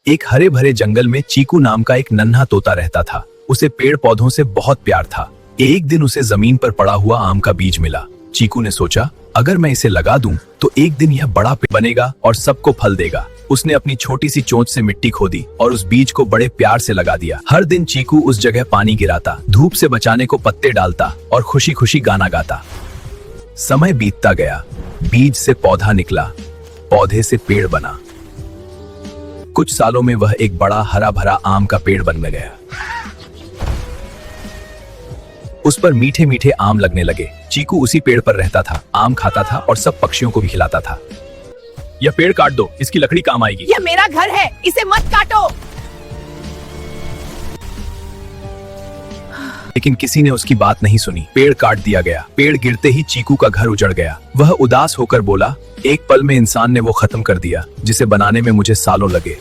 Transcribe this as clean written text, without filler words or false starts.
एक हरे भरे जंगल में चीकू नाम का एक नन्हा तोता रहता था। उसे पेड़ पौधों से बहुत प्यार था। एक दिन उसे जमीन पर पड़ा हुआ आम का बीज मिला। चीकू ने सोचा, अगर मैं इसे लगा दूं तो एक दिन यह बड़ा पेड़ बनेगा और सबको फल देगा। उसने अपनी छोटी सी चोंच से मिट्टी खोदी और उस बीज को बड़े प्यार से लगा दिया। हर दिन चीकू उस जगह पानी गिराता, धूप से बचाने को पत्ते डालता और खुशी खुशी गाना गाता। समय बीतता गया, बीज से पौधा निकला, पौधे से पेड़ बना। कुछ सालों में वह एक बड़ा हरा भरा आम का पेड़ बन गया। उस पर मीठे मीठे आम लगने लगे। चीकू उसी पेड़ पर रहता था, आम खाता था और सब पक्षियों को भी खिलाता था। यह पेड़ काट दो, इसकी लकड़ी काम आएगी। यह मेरा घर है, इसे मत काटो। लेकिन किसी ने उसकी बात नहीं सुनी। पेड़ काट दिया गया। पेड़ गिरते ही चीकू का घर उजड़ गया। वह उदास होकर बोला, एक पल में इंसान ने वो खत्म कर दिया जिसे बनाने में मुझे सालों लगे।